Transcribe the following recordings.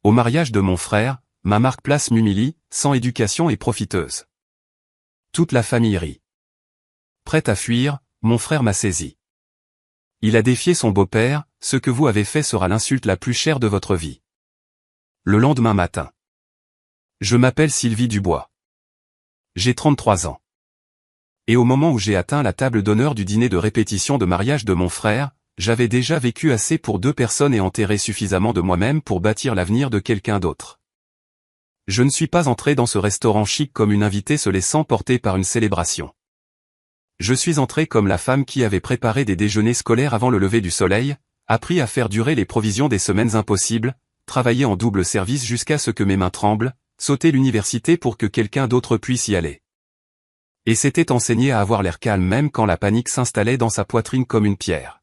Au mariage de mon frère, ma marque-place m'humilie, sans éducation et profiteuse. Toute la famille rit. Prête à fuir, mon frère m'a saisi. Il a défié son beau-père, ce que vous avez fait sera l'insulte la plus chère de votre vie. Le lendemain matin. Je m'appelle Sylvie Dubois. J'ai 33 ans. Et au moment où j'ai atteint la table d'honneur du dîner de répétition de mariage de mon frère, j'avais déjà vécu assez pour 2 personnes et enterré suffisamment de moi-même pour bâtir l'avenir de quelqu'un d'autre. Je ne suis pas entré dans ce restaurant chic comme une invitée se laissant porter par une célébration. Je suis entré comme la femme qui avait préparé des déjeuners scolaires avant le lever du soleil, appris à faire durer les provisions des semaines impossibles, travaillé en double service jusqu'à ce que mes mains tremblent, sauter l'université pour que quelqu'un d'autre puisse y aller. Et s'était enseigné à avoir l'air calme même quand la panique s'installait dans sa poitrine comme une pierre.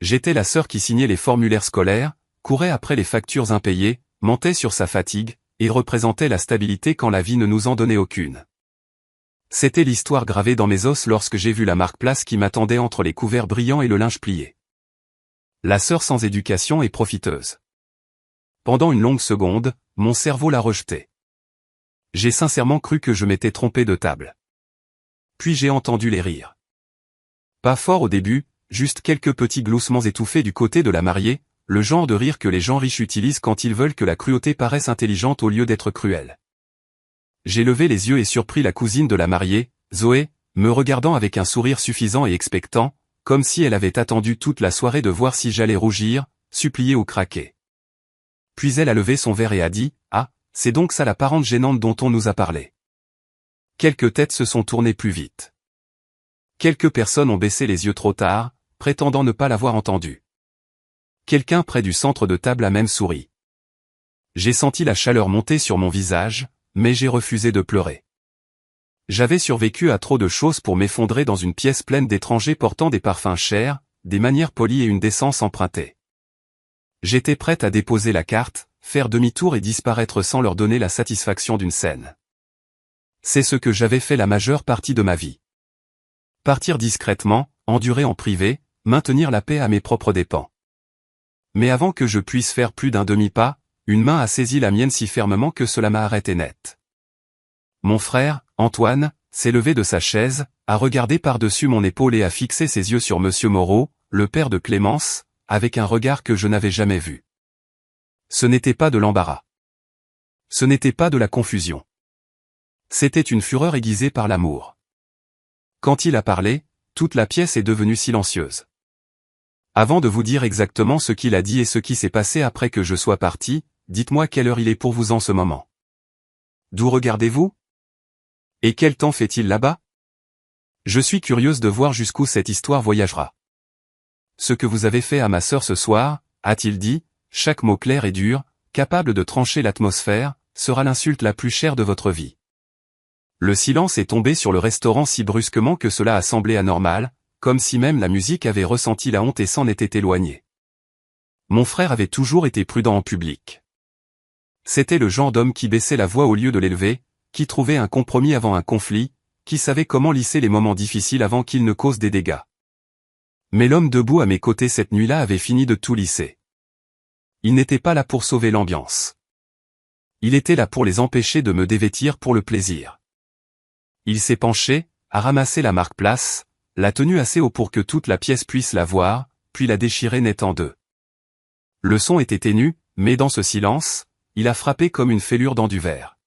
J'étais la sœur qui signait les formulaires scolaires, courait après les factures impayées, mentait sur sa fatigue, et représentait la stabilité quand la vie ne nous en donnait aucune. C'était l'histoire gravée dans mes os lorsque j'ai vu la marque-place qui m'attendait entre les couverts brillants et le linge plié. La sœur sans éducation et profiteuse. Pendant une longue seconde, mon cerveau l'a rejeté. J'ai sincèrement cru que je m'étais trompé de table. Puis j'ai entendu les rires. Pas fort au début, juste quelques petits gloussements étouffés du côté de la mariée, le genre de rire que les gens riches utilisent quand ils veulent que la cruauté paraisse intelligente au lieu d'être cruelle. J'ai levé les yeux et surpris la cousine de la mariée, Zoé, me regardant avec un sourire suffisant et expectant, comme si elle avait attendu toute la soirée de voir si j'allais rougir, supplier ou craquer. Puis elle a levé son verre et a dit « Ah, c'est donc ça la parente gênante dont on nous a parlé. » Quelques têtes se sont tournées plus vite. Quelques personnes ont baissé les yeux trop tard, prétendant ne pas l'avoir entendu. Quelqu'un près du centre de table a même souri. J'ai senti la chaleur monter sur mon visage, mais j'ai refusé de pleurer. J'avais survécu à trop de choses pour m'effondrer dans une pièce pleine d'étrangers portant des parfums chers, des manières polies et une décence empruntée. J'étais prête à déposer la carte, faire demi-tour et disparaître sans leur donner la satisfaction d'une scène. C'est ce que j'avais fait la majeure partie de ma vie. Partir discrètement, endurer en privé, maintenir la paix à mes propres dépens. Mais avant que je puisse faire plus d'un demi-pas, une main a saisi la mienne si fermement que cela m'a arrêté net. Mon frère, Antoine, s'est levé de sa chaise, a regardé par-dessus mon épaule et a fixé ses yeux sur Monsieur Moreau, le père de Clémence, avec un regard que je n'avais jamais vu. Ce n'était pas de l'embarras. Ce n'était pas de la confusion. C'était une fureur aiguisée par l'amour. Quand il a parlé, toute la pièce est devenue silencieuse. Avant de vous dire exactement ce qu'il a dit et ce qui s'est passé après que je sois parti, dites-moi quelle heure il est pour vous en ce moment. D'où regardez-vous? Et quel temps fait-il là-bas? Je suis curieuse de voir jusqu'où cette histoire voyagera. Ce que vous avez fait à ma sœur ce soir, a-t-il dit, chaque mot clair et dur, capable de trancher l'atmosphère, sera l'insulte la plus chère de votre vie. Le silence est tombé sur le restaurant si brusquement que cela a semblé anormal, comme si même la musique avait ressenti la honte et s'en était éloignée. Mon frère avait toujours été prudent en public. C'était le genre d'homme qui baissait la voix au lieu de l'élever, qui trouvait un compromis avant un conflit, qui savait comment lisser les moments difficiles avant qu'ils ne causent des dégâts. Mais l'homme debout à mes côtés cette nuit-là avait fini de tout lisser. Il n'était pas là pour sauver l'ambiance. Il était là pour les empêcher de me dévêtir pour le plaisir. Il s'est penché, a ramassé la marque-place, l'a tenue assez haut pour que toute la pièce puisse la voir, puis l'a déchirée net en deux. Le son était ténu, mais dans ce silence, il a frappé comme une fêlure dans du verre.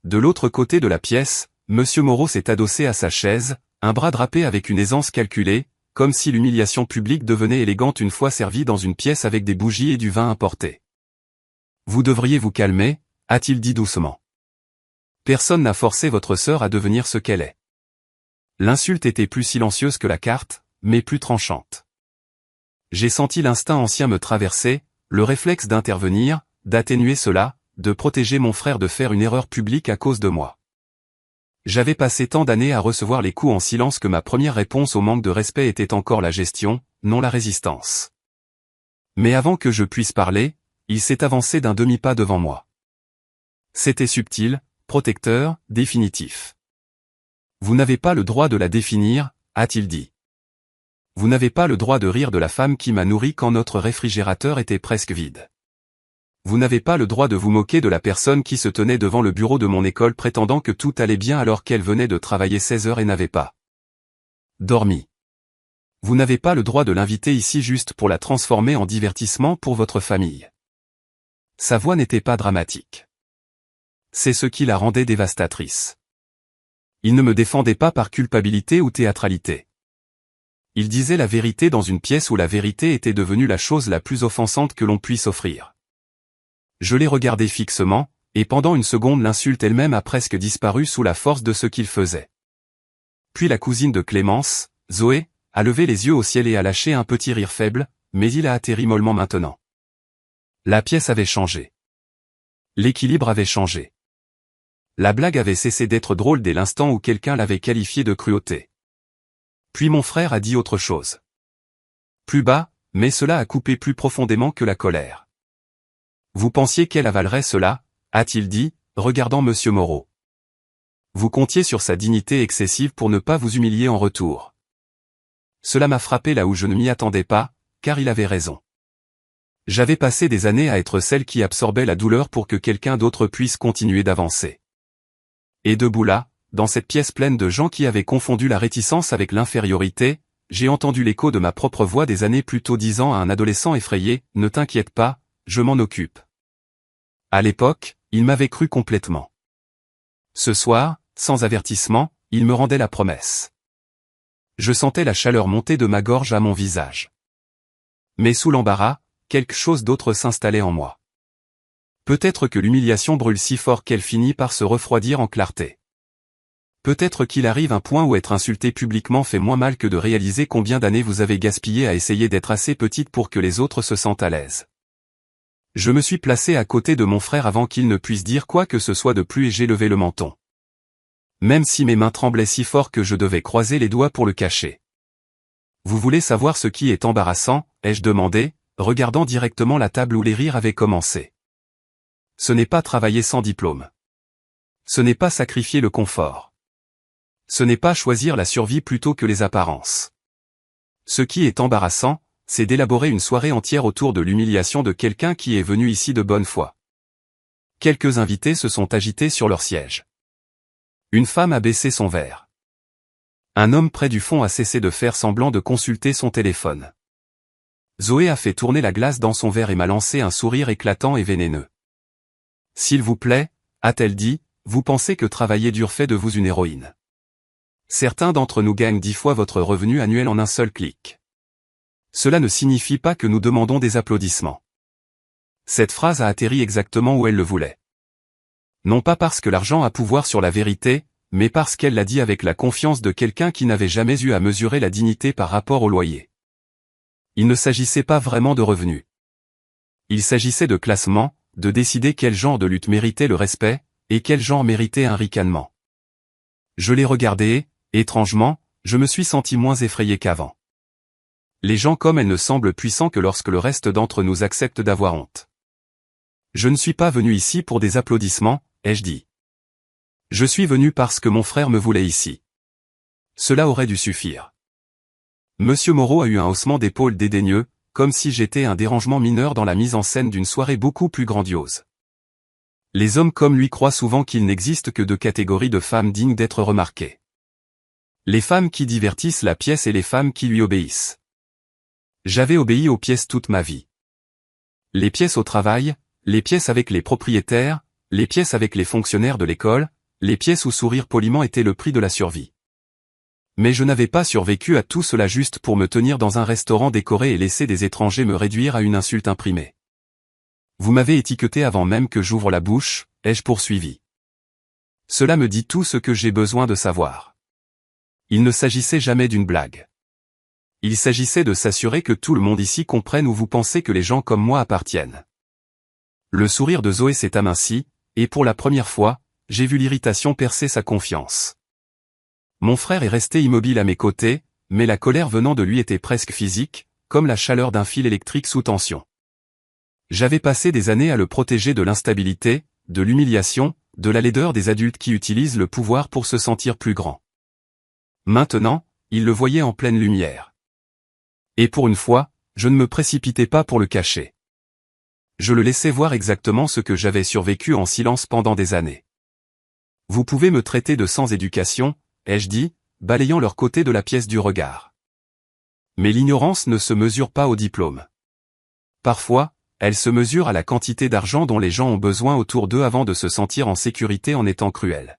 De l'autre côté de la pièce, Monsieur Moreau s'est adossé à sa chaise, un bras drapé avec une aisance calculée, comme si l'humiliation publique devenait élégante une fois servie dans une pièce avec des bougies et du vin importé. « Vous devriez vous calmer », a-t-il dit doucement. Personne n'a forcé votre sœur à devenir ce qu'elle est. L'insulte était plus silencieuse que la carte, mais plus tranchante. J'ai senti l'instinct ancien me traverser, le réflexe d'intervenir, d'atténuer cela, de protéger mon frère de faire une erreur publique à cause de moi. J'avais passé tant d'années à recevoir les coups en silence que ma première réponse au manque de respect était encore la gestion, non la résistance. Mais avant que je puisse parler, il s'est avancé d'un demi-pas devant moi. C'était subtil, protecteur, définitif. « Vous n'avez pas le droit de la définir », a-t-il dit. « Vous n'avez pas le droit de rire de la femme qui m'a nourri quand notre réfrigérateur était presque vide. Vous n'avez pas le droit de vous moquer de la personne qui se tenait devant le bureau de mon école prétendant que tout allait bien alors qu'elle venait de travailler 16 heures et n'avait pas dormi. Vous n'avez pas le droit de l'inviter ici juste pour la transformer en divertissement pour votre famille. Sa voix n'était pas dramatique. C'est ce qui la rendait dévastatrice. Il ne me défendait pas par culpabilité ou théâtralité. Il disait la vérité dans une pièce où la vérité était devenue la chose la plus offensante que l'on puisse offrir. Je l'ai regardé fixement, et pendant une seconde l'insulte elle-même a presque disparu sous la force de ce qu'il faisait. Puis la cousine de Clémence, Zoé, a levé les yeux au ciel et a lâché un petit rire faible, mais il a atterri mollement maintenant. La pièce avait changé. L'équilibre avait changé. La blague avait cessé d'être drôle dès l'instant où quelqu'un l'avait qualifiée de cruauté. Puis mon frère a dit autre chose. Plus bas, mais cela a coupé plus profondément que la colère. Vous pensiez qu'elle avalerait cela, a-t-il dit, regardant Monsieur Moreau. Vous comptiez sur sa dignité excessive pour ne pas vous humilier en retour. Cela m'a frappé là où je ne m'y attendais pas, car il avait raison. J'avais passé des années à être celle qui absorbait la douleur pour que quelqu'un d'autre puisse continuer d'avancer. Et debout là, dans cette pièce pleine de gens qui avaient confondu la réticence avec l'infériorité, j'ai entendu l'écho de ma propre voix des années plus tôt disant à un adolescent effrayé, « Ne t'inquiète pas, je m'en occupe. » À l'époque, il m'avait cru complètement. Ce soir, sans avertissement, il me rendait la promesse. Je sentais la chaleur monter de ma gorge à mon visage. Mais sous l'embarras, quelque chose d'autre s'installait en moi. Peut-être que l'humiliation brûle si fort qu'elle finit par se refroidir en clarté. Peut-être qu'il arrive un point où être insulté publiquement fait moins mal que de réaliser combien d'années vous avez gaspillé à essayer d'être assez petite pour que les autres se sentent à l'aise. Je me suis placé à côté de mon frère avant qu'il ne puisse dire quoi que ce soit de plus et j'ai levé le menton. Même si mes mains tremblaient si fort que je devais croiser les doigts pour le cacher. Vous voulez savoir ce qui est embarrassant, ai-je demandé, regardant directement la table où les rires avaient commencé. Ce n'est pas travailler sans diplôme. Ce n'est pas sacrifier le confort. Ce n'est pas choisir la survie plutôt que les apparences. Ce qui est embarrassant, c'est d'élaborer une soirée entière autour de l'humiliation de quelqu'un qui est venu ici de bonne foi. Quelques invités se sont agités sur leur siège. Une femme a baissé son verre. Un homme près du fond a cessé de faire semblant de consulter son téléphone. Zoé a fait tourner la glace dans son verre et m'a lancé un sourire éclatant et vénéneux. « S'il vous plaît, a-t-elle dit, vous pensez que travailler dur fait de vous une héroïne. Certains d'entre nous gagnent 10 fois votre revenu annuel en un seul clic. Cela ne signifie pas que nous demandons des applaudissements. » Cette phrase a atterri exactement où elle le voulait. Non pas parce que l'argent a pouvoir sur la vérité, mais parce qu'elle l'a dit avec la confiance de quelqu'un qui n'avait jamais eu à mesurer la dignité par rapport au loyer. Il ne s'agissait pas vraiment de revenus. Il s'agissait de classement, de décider quel genre de lutte méritait le respect, et quel genre méritait un ricanement. Je l'ai regardé, et, étrangement, je me suis senti moins effrayé qu'avant. Les gens comme elle ne semblent puissants que lorsque le reste d'entre nous accepte d'avoir honte. Je ne suis pas venu ici pour des applaudissements, ai-je dit. Je suis venu parce que mon frère me voulait ici. Cela aurait dû suffire. Monsieur Moreau a eu un haussement d'épaules dédaigneux, comme si j'étais un dérangement mineur dans la mise en scène d'une soirée beaucoup plus grandiose. Les hommes comme lui croient souvent qu'il n'existe que 2 catégories de femmes dignes d'être remarquées. Les femmes qui divertissent la pièce et les femmes qui lui obéissent. J'avais obéi aux pièces toute ma vie. Les pièces au travail, les pièces avec les propriétaires, les pièces avec les fonctionnaires de l'école, les pièces où sourire poliment était le prix de la survie. Mais je n'avais pas survécu à tout cela juste pour me tenir dans un restaurant décoré et laisser des étrangers me réduire à une insulte imprimée. Vous m'avez étiqueté avant même que j'ouvre la bouche, ai-je poursuivi. Cela me dit tout ce que j'ai besoin de savoir. Il ne s'agissait jamais d'une blague. Il s'agissait de s'assurer que tout le monde ici comprenne où vous pensez que les gens comme moi appartiennent. Le sourire de Zoé s'est aminci, et pour la première fois, j'ai vu l'irritation percer sa confiance. Mon frère est resté immobile à mes côtés, mais la colère venant de lui était presque physique, comme la chaleur d'un fil électrique sous tension. J'avais passé des années à le protéger de l'instabilité, de l'humiliation, de la laideur des adultes qui utilisent le pouvoir pour se sentir plus grands. Maintenant, il le voyait en pleine lumière. Et pour une fois, je ne me précipitais pas pour le cacher. Je le laissais voir exactement ce que j'avais survécu en silence pendant des années. Vous pouvez me traiter de sans éducation, ai-je dit, balayant leur côté de la pièce du regard. Mais l'ignorance ne se mesure pas au diplôme. Parfois, elle se mesure à la quantité d'argent dont les gens ont besoin autour d'eux avant de se sentir en sécurité en étant cruels.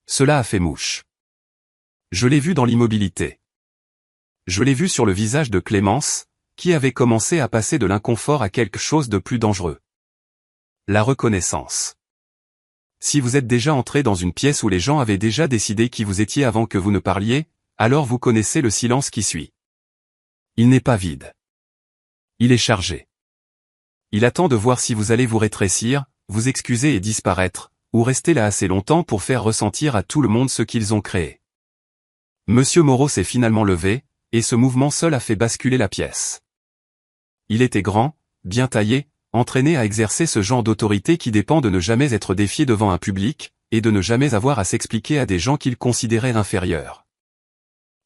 Cela a fait mouche. Je l'ai vu dans l'immobilité. Je l'ai vu sur le visage de Clémence, qui avait commencé à passer de l'inconfort à quelque chose de plus dangereux. La reconnaissance. Si vous êtes déjà entré dans une pièce où les gens avaient déjà décidé qui vous étiez avant que vous ne parliez, alors vous connaissez le silence qui suit. Il n'est pas vide. Il est chargé. Il attend de voir si vous allez vous rétrécir, vous excuser et disparaître, ou rester là assez longtemps pour faire ressentir à tout le monde ce qu'ils ont créé. Monsieur Moreau s'est finalement levé, et ce mouvement seul a fait basculer la pièce. Il était grand, bien taillé, entraîné à exercer ce genre d'autorité qui dépend de ne jamais être défié devant un public, et de ne jamais avoir à s'expliquer à des gens qu'il considérait inférieurs.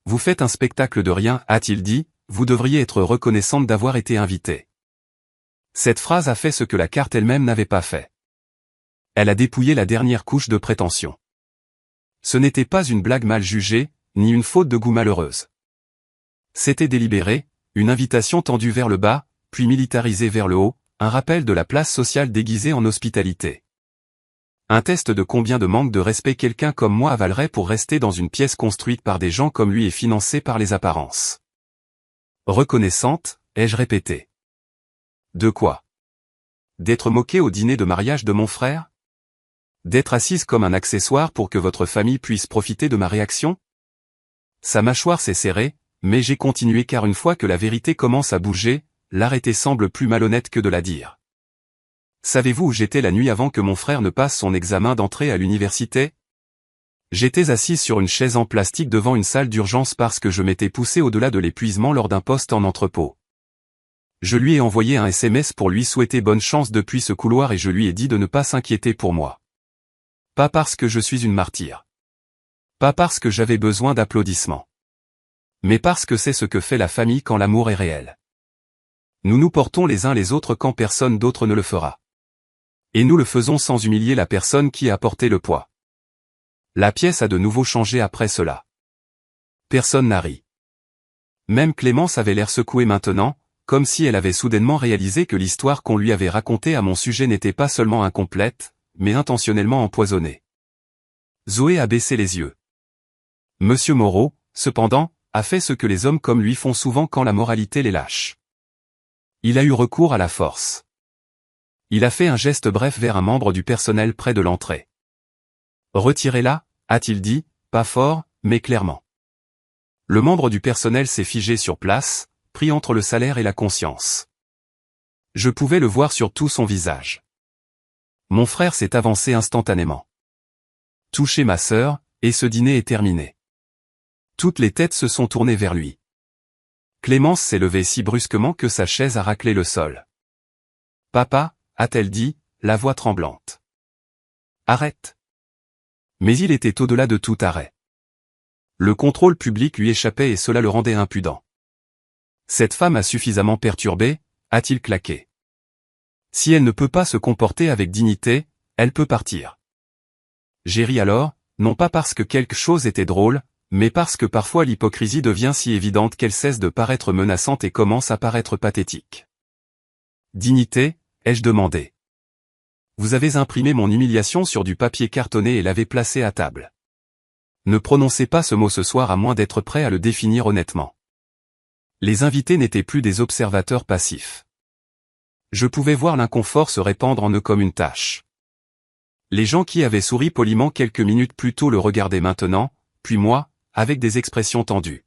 Vous faites un spectacle de rien, a-t-il dit, vous devriez être reconnaissante d'avoir été invitée. Cette phrase a fait ce que la carte elle-même n'avait pas fait. Elle a dépouillé la dernière couche de prétention. Ce n'était pas une blague mal jugée, ni une faute de goût malheureuse. C'était délibéré, une invitation tendue vers le bas, puis militarisée vers le haut, un rappel de la place sociale déguisée en hospitalité. Un test de combien de manque de respect quelqu'un comme moi avalerait pour rester dans une pièce construite par des gens comme lui et financée par les apparences. Reconnaissante, ai-je répété. De quoi? D'être moquée au dîner de mariage de mon frère? D'être assise comme un accessoire pour que votre famille puisse profiter de ma réaction? Sa mâchoire s'est serrée, mais j'ai continué car une fois que la vérité commence à bouger, l'arrêter semble plus malhonnête que de la dire. Savez-vous où j'étais la nuit avant que mon frère ne passe son examen d'entrée à l'université? J'étais assise sur une chaise en plastique devant une salle d'urgence parce que je m'étais poussé au-delà de l'épuisement lors d'un poste en entrepôt. Je lui ai envoyé un SMS pour lui souhaiter bonne chance depuis ce couloir et je lui ai dit de ne pas s'inquiéter pour moi. Pas parce que je suis une martyre. Pas parce que j'avais besoin d'applaudissements. Mais parce que c'est ce que fait la famille quand l'amour est réel. Nous nous portons les uns les autres quand personne d'autre ne le fera. Et nous le faisons sans humilier la personne qui a porté le poids. La pièce a de nouveau changé après cela. Personne n'a ri. Même Clémence avait l'air secouée maintenant, comme si elle avait soudainement réalisé que l'histoire qu'on lui avait racontée à mon sujet n'était pas seulement incomplète, mais intentionnellement empoisonnée. Zoé a baissé les yeux. Monsieur Moreau, cependant, a fait ce que les hommes comme lui font souvent quand la moralité les lâche. Il a eu recours à la force. Il a fait un geste bref vers un membre du personnel près de l'entrée. Retirez-la, a-t-il dit, pas fort, mais clairement. Le membre du personnel s'est figé sur place, pris entre le salaire et la conscience. Je pouvais le voir sur tout son visage. Mon frère s'est avancé instantanément. Touchez ma sœur, et ce dîner est terminé. Toutes les têtes se sont tournées vers lui. Clémence s'est levée si brusquement que sa chaise a raclé le sol. Papa, a-t-elle dit, la voix tremblante. Arrête. Mais il était au-delà de tout arrêt. Le contrôle public lui échappait et cela le rendait impudent. Cette femme a suffisamment perturbé, a-t-il claqué. Si elle ne peut pas se comporter avec dignité, elle peut partir. J'ai ri alors, non pas parce que quelque chose était drôle, mais parce que parfois l'hypocrisie devient si évidente qu'elle cesse de paraître menaçante et commence à paraître pathétique. Dignité, ai-je demandé. Vous avez imprimé mon humiliation sur du papier cartonné et l'avez placé à table. Ne prononcez pas ce mot ce soir à moins d'être prêt à le définir honnêtement. Les invités n'étaient plus des observateurs passifs. Je pouvais voir l'inconfort se répandre en eux comme une tache. Les gens qui avaient souri poliment quelques minutes plus tôt le regardaient maintenant, puis moi, avec des expressions tendues.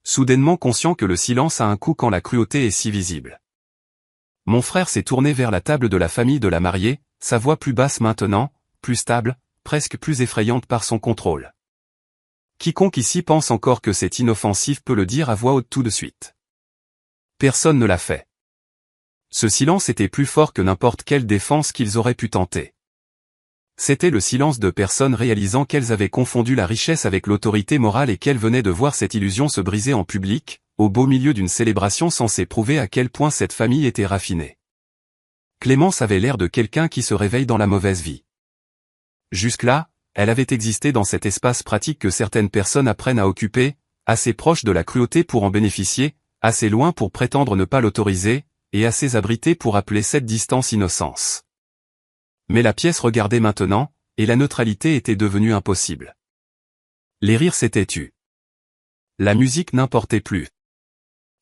Soudainement conscient que le silence a un coût quand la cruauté est si visible. Mon frère s'est tourné vers la table de la famille de la mariée, sa voix plus basse maintenant, plus stable, presque plus effrayante par son contrôle. Quiconque ici pense encore que c'est inoffensif peut le dire à voix haute tout de suite. Personne ne l'a fait. Ce silence était plus fort que n'importe quelle défense qu'ils auraient pu tenter. C'était le silence de personnes réalisant qu'elles avaient confondu la richesse avec l'autorité morale et qu'elles venaient de voir cette illusion se briser en public, au beau milieu d'une célébration censée prouver à quel point cette famille était raffinée. Clémence avait l'air de quelqu'un qui se réveille dans la mauvaise vie. Jusque-là, elle avait existé dans cet espace pratique que certaines personnes apprennent à occuper, assez proche de la cruauté pour en bénéficier, assez loin pour prétendre ne pas l'autoriser, et assez abrité pour appeler cette distance innocence. Mais la pièce regardait maintenant, et la neutralité était devenue impossible. Les rires s'étaient tus. La musique n'importait plus.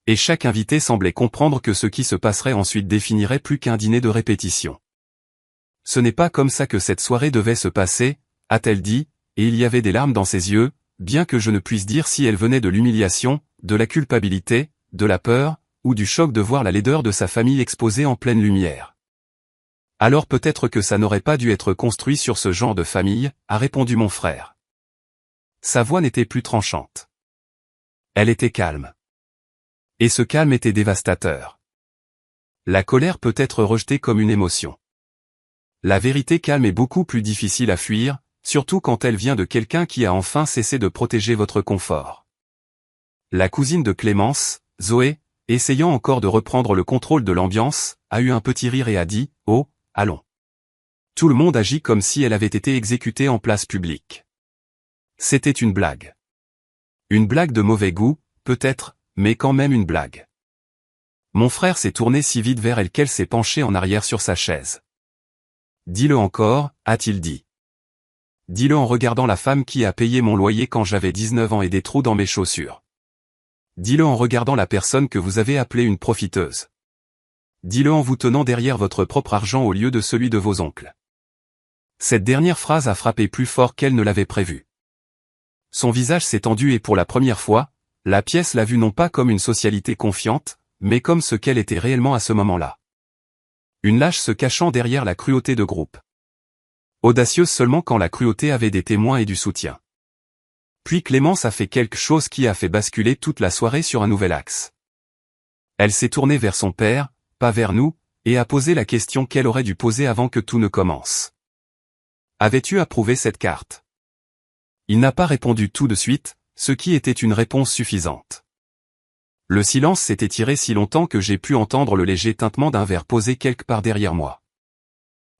Et chaque invité semblait comprendre que ce qui se passerait ensuite définirait plus qu'un dîner de répétition. Ce n'est pas comme ça que cette soirée devait se passer, a-t-elle dit, et il y avait des larmes dans ses yeux, bien que je ne puisse dire si elle venait de l'humiliation, de la culpabilité, de la peur, ou du choc de voir la laideur de sa famille exposée en pleine lumière. Alors peut-être que ça n'aurait pas dû être construit sur ce genre de famille, a répondu mon frère. Sa voix n'était plus tranchante. Elle était calme. Et ce calme était dévastateur. La colère peut être rejetée comme une émotion. La vérité calme est beaucoup plus difficile à fuir, surtout quand elle vient de quelqu'un qui a enfin cessé de protéger votre confort. La cousine de Clémence, Zoé, essayant encore de reprendre le contrôle de l'ambiance, a eu un petit rire et a dit « Oh, allons ». Tout le monde agit comme si elle avait été exécutée en place publique. C'était une blague. Une blague de mauvais goût, peut-être, mais quand même une blague. Mon frère s'est tourné si vite vers elle qu'elle s'est penchée en arrière sur sa chaise. « Dis-le encore », a-t-il dit. « Dis-le en regardant la femme qui a payé mon loyer quand j'avais 19 ans et des trous dans mes chaussures. Dis-le en regardant la personne que vous avez appelée une profiteuse. Dis-le en vous tenant derrière votre propre argent au lieu de celui de vos oncles. » Cette dernière phrase a frappé plus fort qu'elle ne l'avait prévu. Son visage s'est tendu et pour la première fois, la pièce l'a vue non pas comme une socialité confiante, mais comme ce qu'elle était réellement à ce moment-là. Une lâche se cachant derrière la cruauté de groupe. Audacieuse seulement quand la cruauté avait des témoins et du soutien. Puis Clémence a fait quelque chose qui a fait basculer toute la soirée sur un nouvel axe. Elle s'est tournée vers son père, pas vers nous, et a posé la question qu'elle aurait dû poser avant que tout ne commence. Avais-tu approuvé cette carte? Il n'a pas répondu tout de suite, ce qui était une réponse suffisante. Le silence s'est étiré si longtemps que j'ai pu entendre le léger tintement d'un verre posé quelque part derrière moi.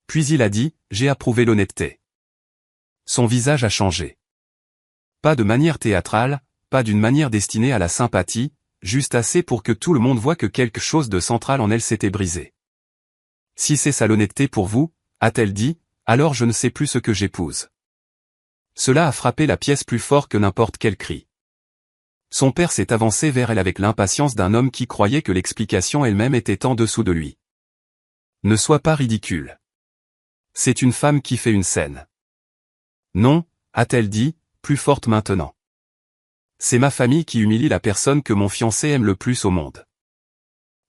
Puis il a dit, j'ai approuvé l'honnêteté. Son visage a changé. Pas de manière théâtrale, pas d'une manière destinée à la sympathie, juste assez pour que tout le monde voie que quelque chose de central en elle s'était brisé. Si c'est ça l'honnêteté pour vous, a-t-elle dit, alors je ne sais plus ce que j'épouse. Cela a frappé la pièce plus fort que n'importe quel cri. Son père s'est avancé vers elle avec l'impatience d'un homme qui croyait que l'explication elle-même était en dessous de lui. Ne sois pas ridicule. C'est une femme qui fait une scène. Non, a-t-elle dit, plus forte maintenant. C'est ma famille qui humilie la personne que mon fiancé aime le plus au monde.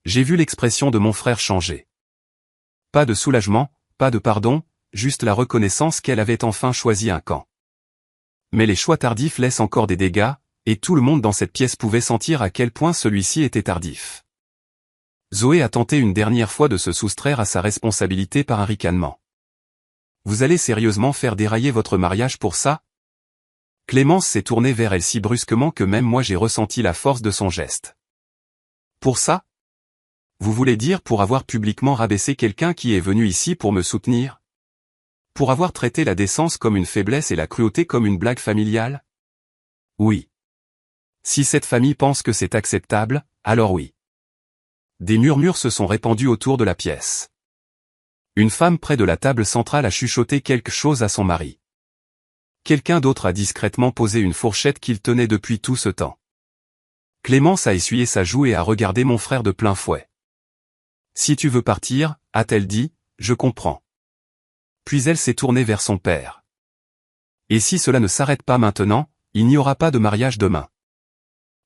J'ai vu l'expression de mon frère changer. Pas de soulagement, pas de pardon, juste la reconnaissance qu'elle avait enfin choisi un camp. Mais les choix tardifs laissent encore des dégâts, et tout le monde dans cette pièce pouvait sentir à quel point celui-ci était tardif. Zoé a tenté une dernière fois de se soustraire à sa responsabilité par un ricanement. Vous allez sérieusement faire dérailler votre mariage pour ça? Clémence s'est tournée vers elle si brusquement que même moi j'ai ressenti la force de son geste. Pour ça? Vous voulez dire pour avoir publiquement rabaissé quelqu'un qui est venu ici pour me soutenir? Pour avoir traité la décence comme une faiblesse et la cruauté comme une blague familiale? Oui. Si cette famille pense que c'est acceptable, alors oui. Des murmures se sont répandus autour de la pièce. Une femme près de la table centrale a chuchoté quelque chose à son mari. Quelqu'un d'autre a discrètement posé une fourchette qu'il tenait depuis tout ce temps. Clémence a essuyé sa joue et a regardé mon frère de plein fouet. Si tu veux partir, a-t-elle dit, je comprends. Puis elle s'est tournée vers son père. Et si cela ne s'arrête pas maintenant, il n'y aura pas de mariage demain.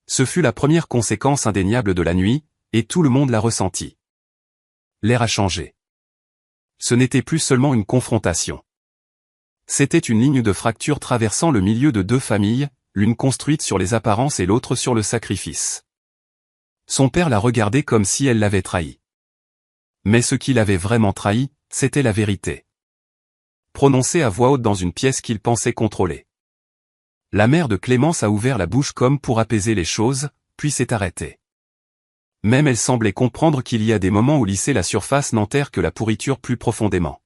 Ce fut la première conséquence indéniable de la nuit, et tout le monde l'a ressenti. L'air a changé. Ce n'était plus seulement une confrontation. C'était une ligne de fracture traversant le milieu de deux familles, l'une construite sur les apparences et l'autre sur le sacrifice. Son père la regardait comme si elle l'avait trahi. Mais ce qui l'avait vraiment trahi, c'était la vérité. Prononcée à voix haute dans une pièce qu'il pensait contrôler. La mère de Clémence a ouvert la bouche comme pour apaiser les choses, puis s'est arrêtée. Même elle semblait comprendre qu'il y a des moments où lisser la surface n'enterre que la pourriture plus profondément.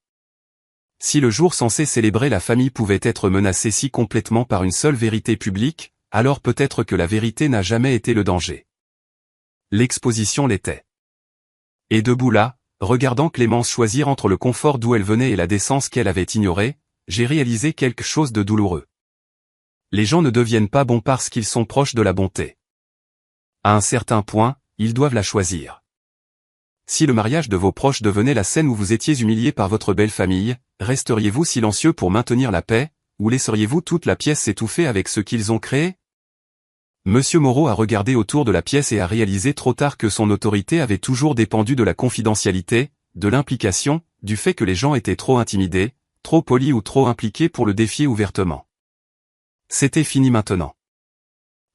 Si le jour censé célébrer la famille pouvait être menacé si complètement par une seule vérité publique, alors peut-être que la vérité n'a jamais été le danger. L'exposition l'était. Et debout là, regardant Clémence choisir entre le confort d'où elle venait et la décence qu'elle avait ignorée, j'ai réalisé quelque chose de douloureux. Les gens ne deviennent pas bons parce qu'ils sont proches de la bonté. À un certain point, ils doivent la choisir. Si le mariage de vos proches devenait la scène où vous étiez humilié par votre belle famille, resteriez-vous silencieux pour maintenir la paix, ou laisseriez-vous toute la pièce s'étouffer avec ce qu'ils ont créé? Monsieur Moreau a regardé autour de la pièce et a réalisé trop tard que son autorité avait toujours dépendu de la confidentialité, de l'implication, du fait que les gens étaient trop intimidés, trop polis ou trop impliqués pour le défier ouvertement. C'était fini maintenant.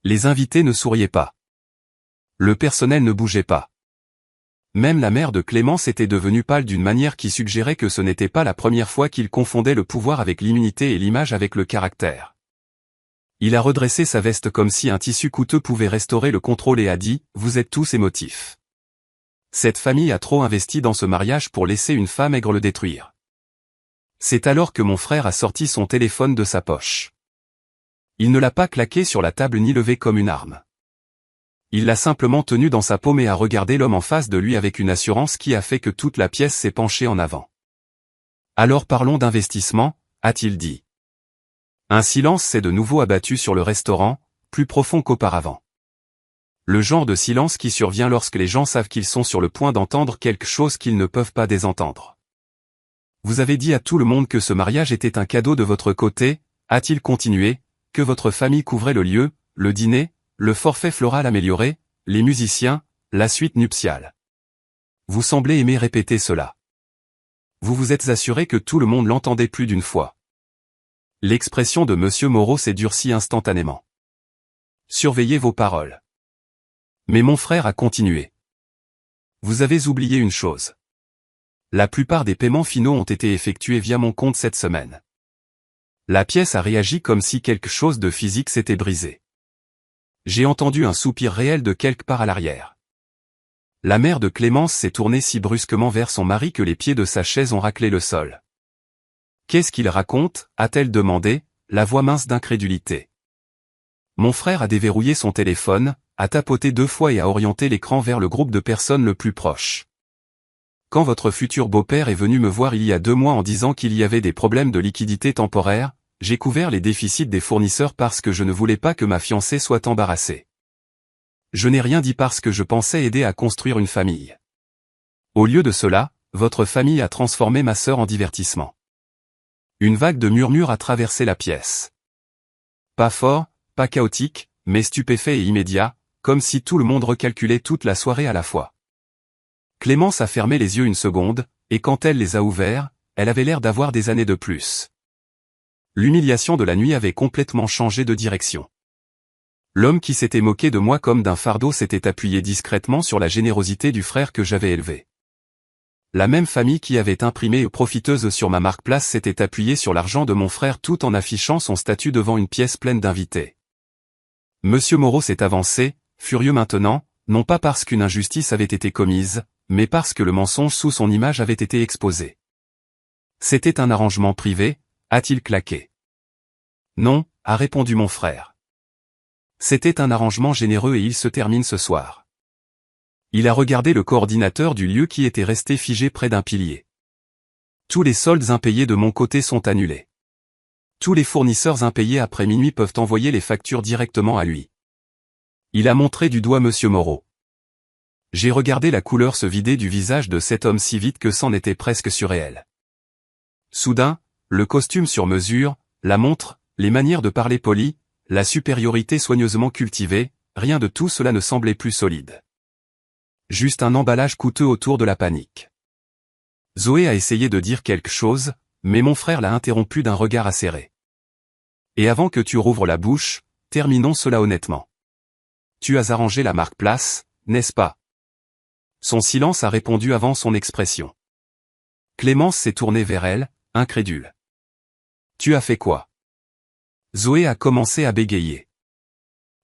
Les invités ne souriaient pas. Le personnel ne bougeait pas. Même la mère de Clémence était devenue pâle d'une manière qui suggérait que ce n'était pas la première fois qu'il confondait le pouvoir avec l'immunité et l'image avec le caractère. Il a redressé sa veste comme si un tissu coûteux pouvait restaurer le contrôle et a dit « Vous êtes tous émotifs. Cette famille a trop investi dans ce mariage pour laisser une femme aigre le détruire. » C'est alors que mon frère a sorti son téléphone de sa poche. Il ne l'a pas claqué sur la table ni levé comme une arme. Il l'a simplement tenu dans sa paume et a regardé l'homme en face de lui avec une assurance qui a fait que toute la pièce s'est penchée en avant. « Alors parlons d'investissement », a-t-il dit. Un silence s'est de nouveau abattu sur le restaurant, plus profond qu'auparavant. Le genre de silence qui survient lorsque les gens savent qu'ils sont sur le point d'entendre quelque chose qu'ils ne peuvent pas désentendre. « Vous avez dit à tout le monde que ce mariage était un cadeau de votre côté, » a-t-il continué, « que votre famille couvrait le lieu, le dîner, le forfait floral amélioré, les musiciens, la suite nuptiale. Vous semblez aimer répéter cela. Vous vous êtes assuré que tout le monde l'entendait plus d'une fois. » L'expression de Monsieur Moreau s'est durcie instantanément. Surveillez vos paroles. Mais mon frère a continué. Vous avez oublié une chose. La plupart des paiements finaux ont été effectués via mon compte cette semaine. La pièce a réagi comme si quelque chose de physique s'était brisé. J'ai entendu un soupir réel de quelque part à l'arrière. La mère de Clémence s'est tournée si brusquement vers son mari que les pieds de sa chaise ont raclé le sol. « Qu'est-ce qu'il raconte » a-t-elle demandé, la voix mince d'incrédulité. Mon frère a déverrouillé son téléphone, a tapoté 2 fois et a orienté l'écran vers le groupe de personnes le plus proche. Quand votre futur beau-père est venu me voir il y a 2 mois en disant qu'il y avait des problèmes de liquidité temporaire, j'ai couvert les déficits des fournisseurs parce que je ne voulais pas que ma fiancée soit embarrassée. Je n'ai rien dit parce que je pensais aider à construire une famille. Au lieu de cela, votre famille a transformé ma sœur en divertissement. Une vague de murmures a traversé la pièce. Pas fort, pas chaotique, mais stupéfait et immédiat, comme si tout le monde recalculait toute la soirée à la fois. Clémence a fermé les yeux une seconde, et quand elle les a ouverts, elle avait l'air d'avoir des années de plus. L'humiliation de la nuit avait complètement changé de direction. L'homme qui s'était moqué de moi comme d'un fardeau s'était appuyé discrètement sur la générosité du frère que j'avais élevé. La même famille qui avait imprimé profiteuse sur ma marque-place s'était appuyée sur l'argent de mon frère tout en affichant son statut devant une pièce pleine d'invités. Monsieur Moreau s'est avancé, furieux maintenant, non pas parce qu'une injustice avait été commise, mais parce que le mensonge sous son image avait été exposé. C'était un arrangement privé, a-t-il claqué. Non, a répondu mon frère. C'était un arrangement généreux et il se termine ce soir. Il a regardé le coordinateur du lieu qui était resté figé près d'un pilier. Tous les soldes impayés de mon côté sont annulés. Tous les fournisseurs impayés après minuit peuvent envoyer les factures directement à lui. Il a montré du doigt Monsieur Moreau. J'ai regardé la couleur se vider du visage de cet homme si vite que c'en était presque surréel. Soudain, le costume sur mesure, la montre, les manières de parler polies, la supériorité soigneusement cultivée, rien de tout cela ne semblait plus solide. Juste un emballage coûteux autour de la panique. Zoé a essayé de dire quelque chose, mais mon frère l'a interrompu d'un regard acéré. Et avant que tu rouvres la bouche, terminons cela honnêtement. Tu as arrangé la marque-place, n'est-ce pas? Son silence a répondu avant son expression. Clémence s'est tournée vers elle, incrédule. Tu as fait quoi? Zoé a commencé à bégayer.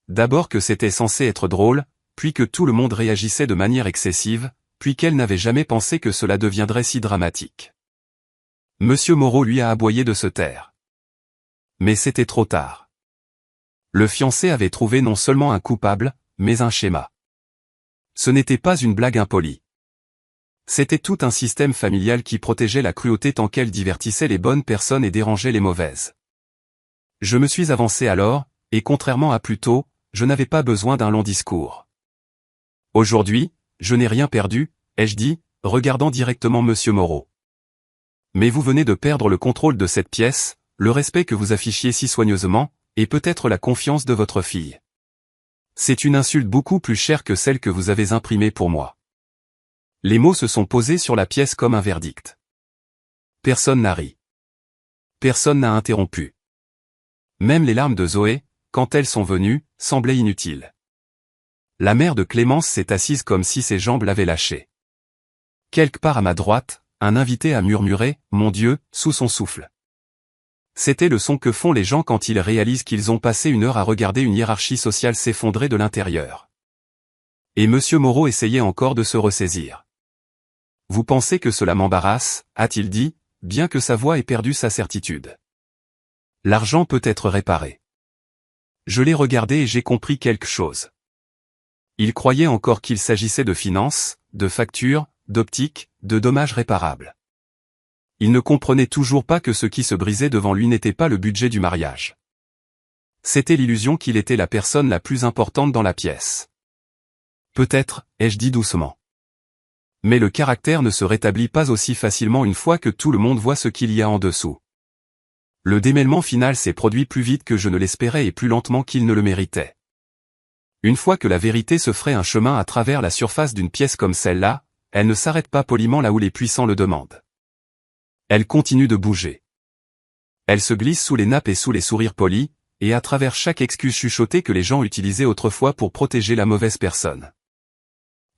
D'abord que c'était censé être drôle, puis que tout le monde réagissait de manière excessive, puis qu'elle n'avait jamais pensé que cela deviendrait si dramatique. Monsieur Moreau lui a aboyé de se taire. Mais c'était trop tard. Le fiancé avait trouvé non seulement un coupable, mais un schéma. Ce n'était pas une blague impolie. C'était tout un système familial qui protégeait la cruauté tant qu'elle divertissait les bonnes personnes et dérangeait les mauvaises. Je me suis avancé alors, et contrairement à plus tôt, je n'avais pas besoin d'un long discours. Aujourd'hui, je n'ai rien perdu, ai-je dit, regardant directement Monsieur Moreau. Mais vous venez de perdre le contrôle de cette pièce, le respect que vous affichiez si soigneusement, et peut-être la confiance de votre fille. C'est une insulte beaucoup plus chère que celle que vous avez imprimée pour moi. Les mots se sont posés sur la pièce comme un verdict. Personne n'a ri. Personne n'a interrompu. Même les larmes de Zoé, quand elles sont venues, semblaient inutiles. La mère de Clémence s'est assise comme si ses jambes l'avaient lâchée. Quelque part à ma droite, un invité a murmuré « Mon Dieu » sous son souffle. C'était le son que font les gens quand ils réalisent qu'ils ont passé une heure à regarder une hiérarchie sociale s'effondrer de l'intérieur. Et Monsieur Moreau essayait encore de se ressaisir. « Vous pensez que cela m'embarrasse » a-t-il dit, bien que sa voix ait perdu sa certitude. L'argent peut être réparé. Je l'ai regardé et j'ai compris quelque chose. Il croyait encore qu'il s'agissait de finances, de factures, d'optique, de dommages réparables. Il ne comprenait toujours pas que ce qui se brisait devant lui n'était pas le budget du mariage. C'était l'illusion qu'il était la personne la plus importante dans la pièce. Peut-être, ai-je dit doucement. Mais le caractère ne se rétablit pas aussi facilement une fois que tout le monde voit ce qu'il y a en dessous. Le démêlement final s'est produit plus vite que je ne l'espérais et plus lentement qu'il ne le méritait. Une fois que la vérité se ferait un chemin à travers la surface d'une pièce comme celle-là, elle ne s'arrête pas poliment là où les puissants le demandent. Elle continue de bouger. Elle se glisse sous les nappes et sous les sourires polis, et à travers chaque excuse chuchotée que les gens utilisaient autrefois pour protéger la mauvaise personne.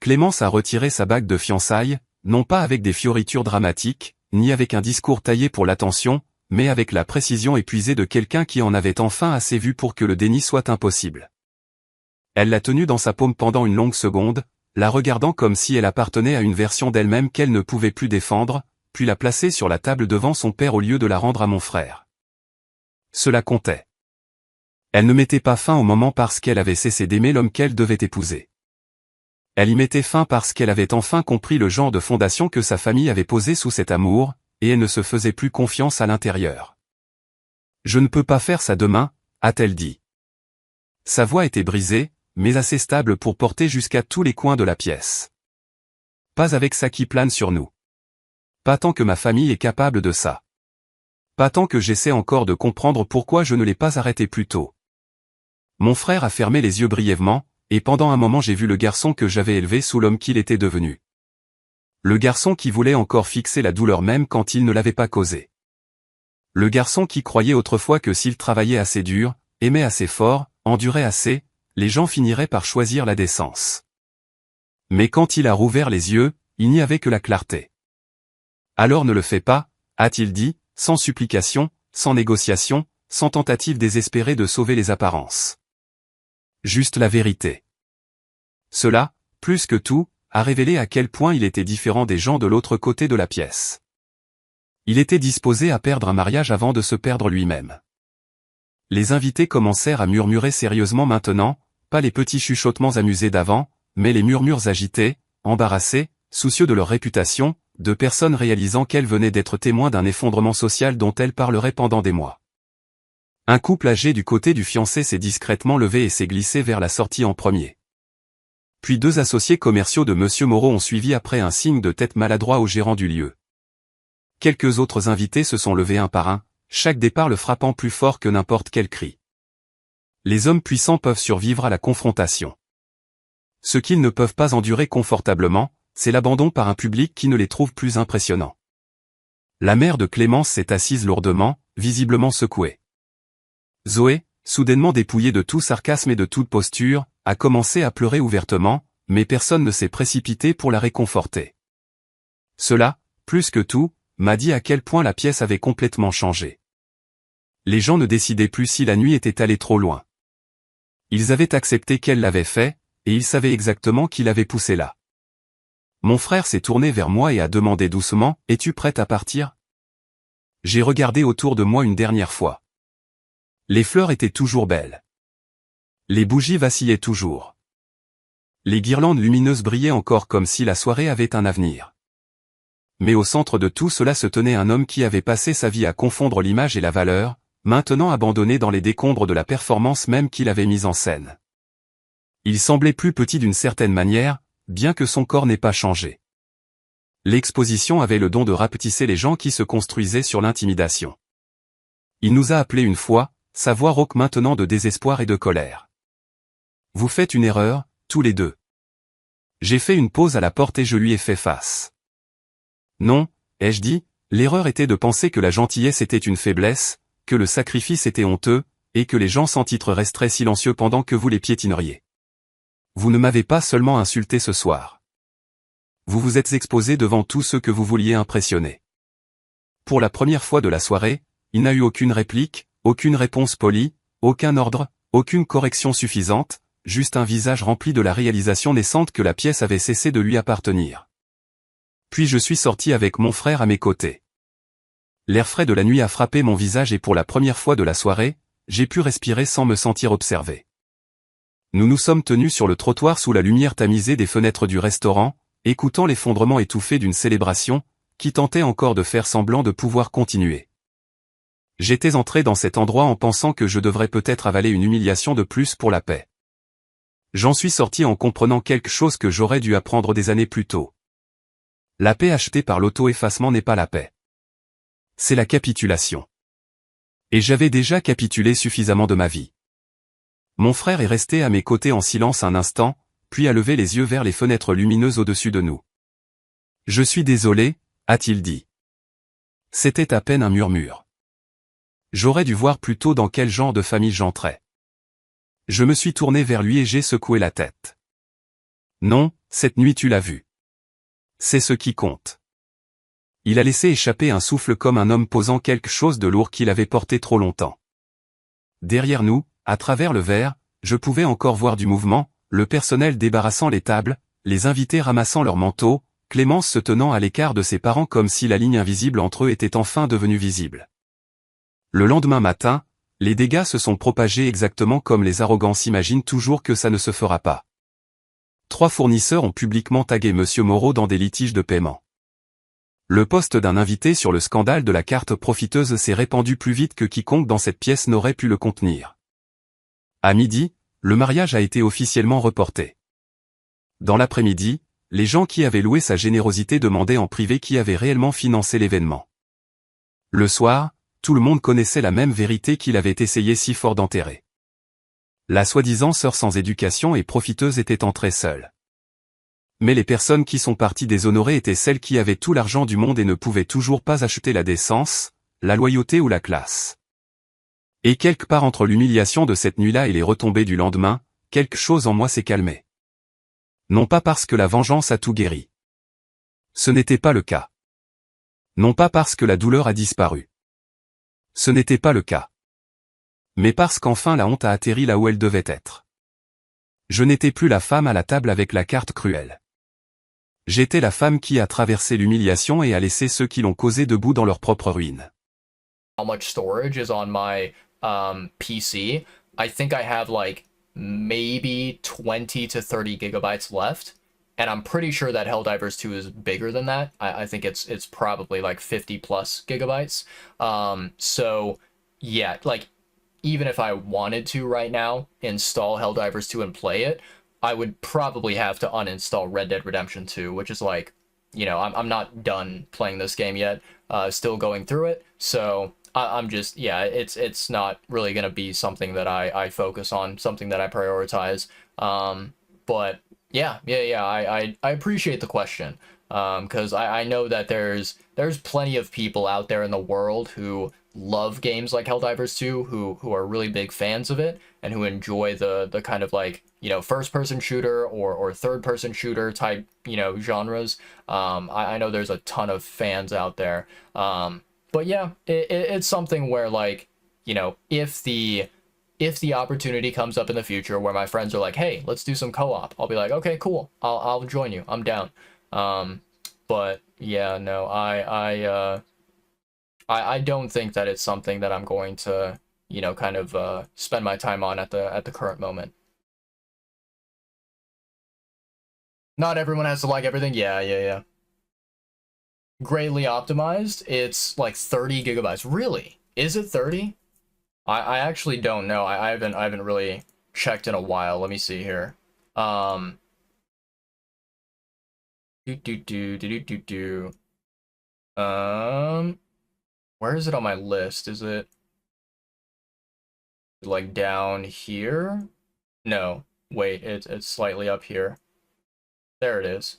Clémence a retiré sa bague de fiançailles, non pas avec des fioritures dramatiques, ni avec un discours taillé pour l'attention, mais avec la précision épuisée de quelqu'un qui en avait enfin assez vu pour que le déni soit impossible. Elle l'a tenue dans sa paume pendant une longue seconde, la regardant comme si elle appartenait à une version d'elle-même qu'elle ne pouvait plus défendre, puis la placer sur la table devant son père au lieu de la rendre à mon frère. Cela comptait. Elle ne mettait pas fin au moment parce qu'elle avait cessé d'aimer l'homme qu'elle devait épouser. Elle y mettait fin parce qu'elle avait enfin compris le genre de fondation que sa famille avait posé sous cet amour, et elle ne se faisait plus confiance à l'intérieur. « Je ne peux pas faire ça demain » a-t-elle dit. Sa voix était brisée, mais assez stable pour porter jusqu'à tous les coins de la pièce. Pas avec ça qui plane sur nous. Pas tant que ma famille est capable de ça. Pas tant que j'essaie encore de comprendre pourquoi je ne l'ai pas arrêté plus tôt. Mon frère a fermé les yeux brièvement, et pendant un moment j'ai vu le garçon que j'avais élevé sous l'homme qu'il était devenu. Le garçon qui voulait encore fixer la douleur même quand il ne l'avait pas causée. Le garçon qui croyait autrefois que s'il travaillait assez dur, aimait assez fort, endurait assez, les gens finiraient par choisir la décence. Mais quand il a rouvert les yeux, il n'y avait que la clarté. Alors ne le fais pas, a-t-il dit, sans supplication, sans négociation, sans tentative désespérée de sauver les apparences. Juste la vérité. Cela, plus que tout, a révélé à quel point il était différent des gens de l'autre côté de la pièce. Il était disposé à perdre un mariage avant de se perdre lui-même. Les invités commencèrent à murmurer sérieusement maintenant, pas les petits chuchotements amusés d'avant, mais les murmures agités, embarrassés, soucieux de leur réputation, de personnes réalisant qu'elles venaient d'être témoins d'un effondrement social dont elles parleraient pendant des mois. Un couple âgé du côté du fiancé s'est discrètement levé et s'est glissé vers la sortie en premier. Puis deux associés commerciaux de Monsieur Moreau ont suivi après un signe de tête maladroit au gérant du lieu. Quelques autres invités se sont levés un par un, chaque départ le frappant plus fort que n'importe quel cri. Les hommes puissants peuvent survivre à la confrontation. Ce qu'ils ne peuvent pas endurer confortablement, c'est l'abandon par un public qui ne les trouve plus impressionnants. La mère de Clémence s'est assise lourdement, visiblement secouée. Zoé, soudainement dépouillée de tout sarcasme et de toute posture, a commencé à pleurer ouvertement, mais personne ne s'est précipité pour la réconforter. Cela, plus que tout, m'a dit à quel point la pièce avait complètement changé. Les gens ne décidaient plus si la nuit était allée trop loin. Ils avaient accepté qu'elle l'avait fait, et il savait exactement qui l'avait poussé là. Mon frère s'est tourné vers moi et a demandé doucement, « Es-tu prête à partir ?» J'ai regardé autour de moi une dernière fois. Les fleurs étaient toujours belles. Les bougies vacillaient toujours. Les guirlandes lumineuses brillaient encore comme si la soirée avait un avenir. Mais au centre de tout cela se tenait un homme qui avait passé sa vie à confondre l'image et la valeur, maintenant abandonné dans les décombres de la performance même qu'il avait mise en scène. Il semblait plus petit d'une certaine manière, bien que son corps n'ait pas changé. L'exposition avait le don de rapetisser les gens qui se construisaient sur l'intimidation. Il nous a appelés une fois, sa voix rauque maintenant de désespoir et de colère. « Vous faites une erreur, tous les deux. » J'ai fait une pause à la porte et je lui ai fait face. « Non, » ai-je dit, l'erreur était de penser que la gentillesse était une faiblesse, que le sacrifice était honteux, et que les gens sans titre resteraient silencieux pendant que vous les piétineriez. Vous ne m'avez pas seulement insulté ce soir. Vous vous êtes exposé devant tous ceux que vous vouliez impressionner. Pour la première fois de la soirée, il n'a eu aucune réplique, aucune réponse polie, aucun ordre, aucune correction suffisante, juste un visage rempli de la réalisation naissante que la pièce avait cessé de lui appartenir. Puis je suis sorti avec mon frère à mes côtés. L'air frais de la nuit a frappé mon visage et pour la première fois de la soirée, j'ai pu respirer sans me sentir observé. Nous nous sommes tenus sur le trottoir sous la lumière tamisée des fenêtres du restaurant, écoutant l'effondrement étouffé d'une célébration, qui tentait encore de faire semblant de pouvoir continuer. J'étais entré dans cet endroit en pensant que je devrais peut-être avaler une humiliation de plus pour la paix. J'en suis sorti en comprenant quelque chose que j'aurais dû apprendre des années plus tôt. La paix achetée par l'auto-effacement n'est pas la paix. C'est la capitulation. Et j'avais déjà capitulé suffisamment de ma vie. Mon frère est resté à mes côtés en silence un instant, puis a levé les yeux vers les fenêtres lumineuses au-dessus de nous. « Je suis désolé » a-t-il dit. C'était à peine un murmure. J'aurais dû voir plus tôt dans quel genre de famille j'entrais. Je me suis tourné vers lui et j'ai secoué la tête. Non, cette nuit tu l'as vu. C'est ce qui compte. Il a laissé échapper un souffle comme un homme posant quelque chose de lourd qu'il avait porté trop longtemps. Derrière nous, à travers le verre, je pouvais encore voir du mouvement, le personnel débarrassant les tables, les invités ramassant leurs manteaux, Clémence se tenant à l'écart de ses parents comme si la ligne invisible entre eux était enfin devenue visible. Le lendemain matin, les dégâts se sont propagés exactement comme les arrogants s'imaginent toujours que ça ne se fera pas. 3 fournisseurs ont publiquement tagué Monsieur Moreau dans des litiges de paiement. Le post d'un invité sur le scandale de la carte profiteuse s'est répandu plus vite que quiconque dans cette pièce n'aurait pu le contenir. À midi, le mariage a été officiellement reporté. Dans l'après-midi, les gens qui avaient loué sa générosité demandaient en privé qui avait réellement financé l'événement. Le soir, tout le monde connaissait la même vérité qu'il avait essayé si fort d'enterrer. La soi-disant sœur sans éducation et profiteuse était entrée seule. Mais les personnes qui sont parties déshonorées étaient celles qui avaient tout l'argent du monde et ne pouvaient toujours pas acheter la décence, la loyauté ou la classe. Et quelque part entre l'humiliation de cette nuit-là et les retombées du lendemain, quelque chose en moi s'est calmé. Non pas parce que la vengeance a tout guéri. Ce n'était pas le cas. Non pas parce que la douleur a disparu. Ce n'était pas le cas. Mais parce qu'enfin la honte a atterri là où elle devait être. Je n'étais plus la femme à la table avec la carte cruelle. J'étais la femme qui a traversé l'humiliation et a laissé ceux qui l'ont causé debout dans leur propre ruine. How much storage is on my PC? I think I have like maybe 20 to 30 gigabytes left. And I'm pretty sure that Helldivers 2 is bigger than that. I think it's probably like 50 plus gigabytes. So yeah, like even if I wanted to right now install Helldivers 2 and play it, I would probably have to uninstall Red Dead Redemption 2, which is like, you know, I'm not done playing this game yet, still going through it. So I'm just, yeah, it's not really gonna be something that I focus on, something that I prioritize. But yeah, I appreciate the question, because I know that there's plenty of people out there in the world who love games like Helldivers 2, who are really big fans of it and who enjoy the kind of like, you know, first person shooter or third person shooter type, you know, genres. I know there's a ton of fans out there. But yeah, it's something where, like, you know, if the if the opportunity comes up in the future where my friends are like, hey, let's do some co-op, I'll be like, okay, cool, I'll join you, I'm down. But yeah, no, I don't think that it's something that I'm going to, you know, kind of spend my time on at the current moment. Not everyone has to like everything. Yeah, yeah, yeah. Greatly optimized. It's like 30 gigabytes. Really? Is it 30? I actually don't know. I haven't really checked in a while. Let me see here. Um do do do do do do do. Where is it on my list? Is it like down here? No. Wait, it's slightly up here. There it is.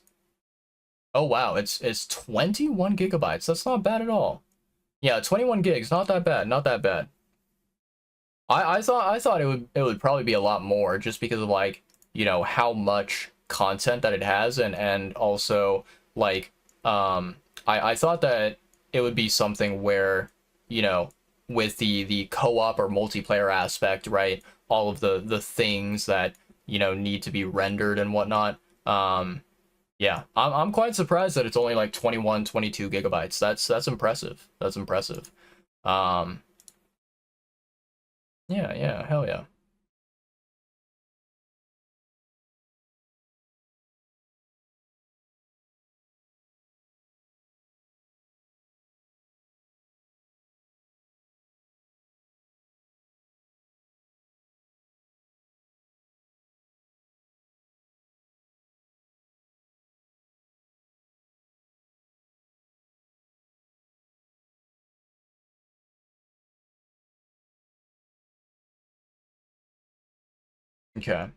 Oh wow, it's 21 gigabytes. That's not bad at all. Yeah, 21 gigs, not that bad, not that bad. I thought it would probably be a lot more just because of like, you know, how much content that it has and also like I thought that it would be something where, you know, with the co-op or multiplayer aspect, right? All of the things that, you know, need to be rendered and whatnot. Yeah, I'm quite surprised that it's only like 21, 22 gigabytes. That's impressive. That's impressive. Um yeah, yeah, hell yeah. Okay.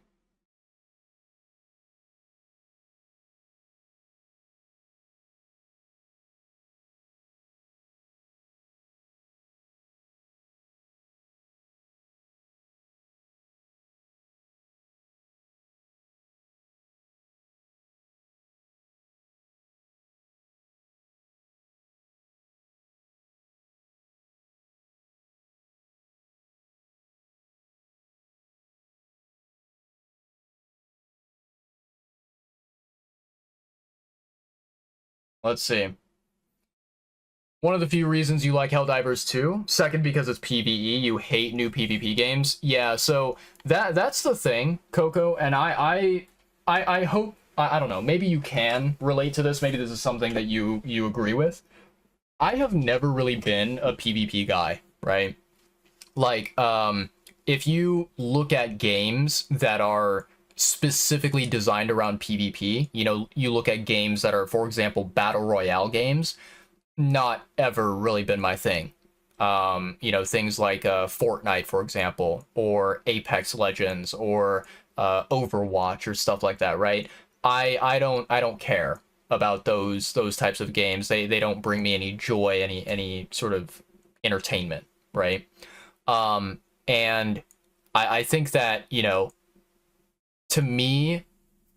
Let's see. One of the few reasons you like Helldivers 2. Second, because it's PvE. You hate new PvP games. Yeah, so that's the thing, Coco. And I hope I don't know. Maybe you can relate to this. Maybe this is something that you agree with. I have never really been a PvP guy, right? Like, if you look at games that are specifically designed around PvP, you know, you look at games that are, for example, battle royale games, not ever really been my thing. You know, things like Fortnite, for example, or Apex Legends, or Overwatch, or stuff like that, right? I don't care about those types of games. They don't bring me any joy, any sort of entertainment, right? And I think that, you know, to me,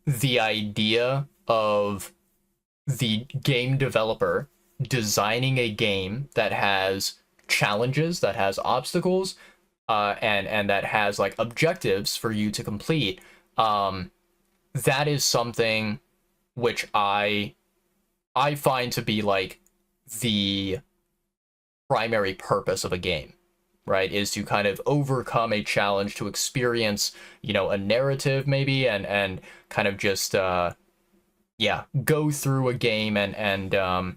the idea of the game developer designing a game that has challenges, that has obstacles, and that has like objectives for you to complete, that is something which I find to be like the primary purpose of a game, right? Is to kind of overcome a challenge, to experience, you know, a narrative maybe, and kind of just yeah, go through a game and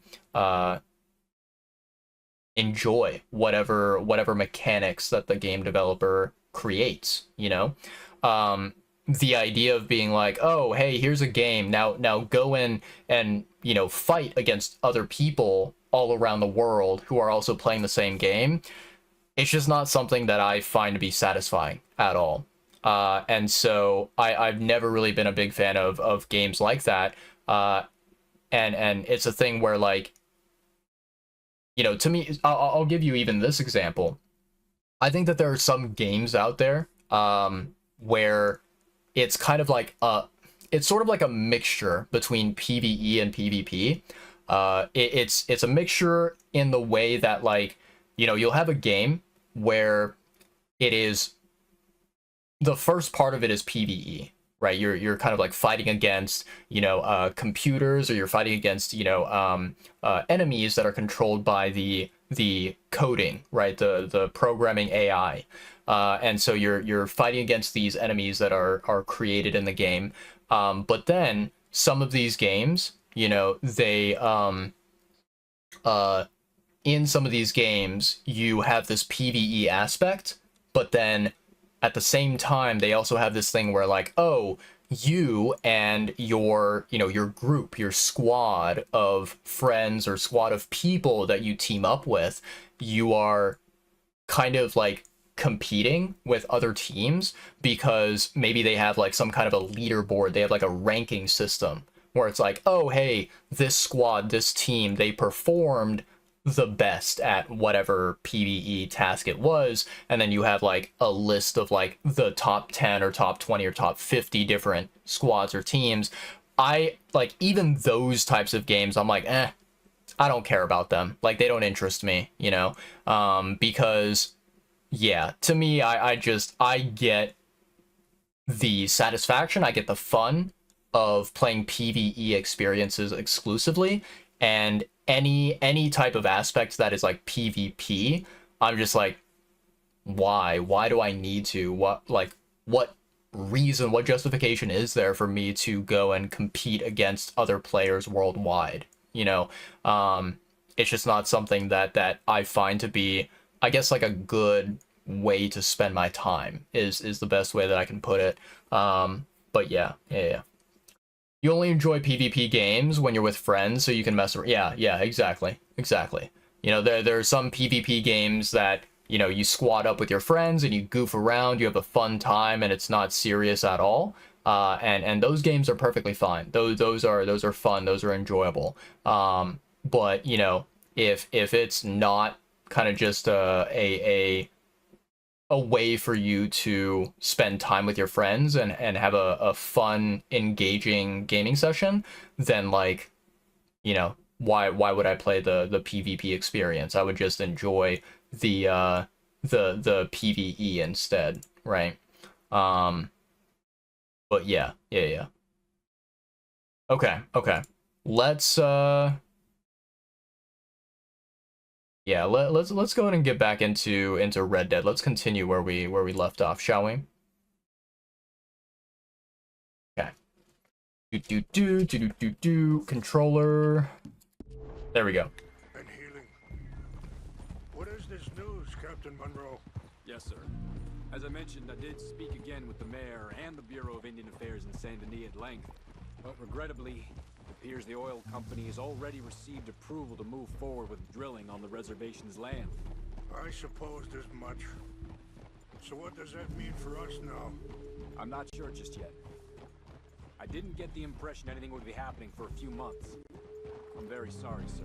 enjoy whatever mechanics that the game developer creates, you know. The idea of being like, oh, hey, here's a game, now go in and, you know, fight against other people all around the world who are also playing the same game, it's just not something that I find to be satisfying at all. And so I've never really been a big fan of games like that. Uh, and it's a thing where, like, you know, to me, I'll give you even this example. I think that there are some games out there where it's kind of like it's sort of like a mixture between PvE and PvP. It's a mixture in the way that, like, you know, you'll have a game where it is the first part of it is PvE, right? You're kind of like fighting against, computers, or you're fighting against, enemies that are controlled by the coding, right? The programming AI. And so you're fighting against these enemies that are created in the game. But then some of these games, they in some of these games you have this PvE aspect, but then at the same time they also have this thing where, like, oh, you and your group, your squad of friends or squad of people that you team up with, you are kind of like competing with other teams because maybe they have like some kind of a leaderboard, they have like a ranking system where it's like, oh, hey, this squad, this team, they performed the best at whatever PvE task it was, and then you have like a list of like the top 10 or top 20 or top 50 different squads or teams. I like, even those types of games, I'm like, I don't care about them. Like, they don't interest me, because yeah, to me, I get the satisfaction, I get the fun of playing PvE experiences exclusively, and any type of aspect that is like PvP, I'm just like, why do I need to, what reason, what justification is there for me to go and compete against other players worldwide? It's just not something that I find to be, I guess, like a good way to spend my time is the best way that I can put it. But yeah. You only enjoy PvP games when you're with friends, so you can mess around. Yeah, exactly. There are some PvP games that, you squad up with your friends and you goof around, you have a fun time, and it's not serious at all. And those games are perfectly fine. Those are fun. Those are enjoyable. But if it's not kind of just a way for you to spend time with your friends and have a fun, engaging gaming session, then, like, why would I play the PvP experience? I would just enjoy the PvE instead, right? But yeah. Okay. Let's yeah, let's go ahead and get back into Red Dead. Let's continue where we left off, shall we? Okay. Controller. There we go. And healing. What is this news, Captain Monroe? Yes, sir. As I mentioned, I did speak again with the mayor and the Bureau of Indian Affairs in Saint Denis at length, but regrettably, it appears the oil company has already received approval to move forward with drilling on the reservation's land. I supposed as much. So what does that mean for us now? I'm not sure just yet. I didn't get the impression anything would be happening for a few months. I'm very sorry, sir.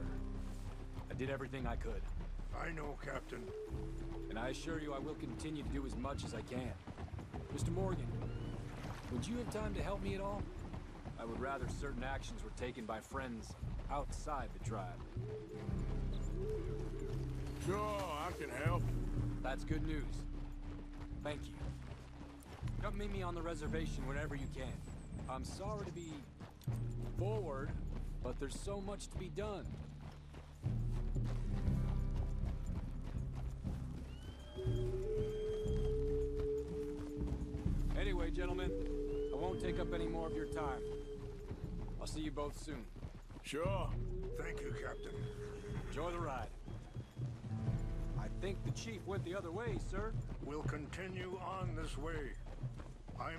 I did everything I could. I know, Captain. And I assure you I will continue to do as much as I can. Mr. Morgan, would you have time to help me at all? I would rather certain actions were taken by friends outside the tribe. Sure, I can help. That's good news. Thank you. Come meet me on the reservation whenever you can. I'm sorry to be forward, but there's so much to be done. Anyway, gentlemen, I won't take up any more of your time. I'll see you both soon. Sure. Thank you, Captain. Enjoy the ride. I think the chief went the other way, sir. We'll continue on this way.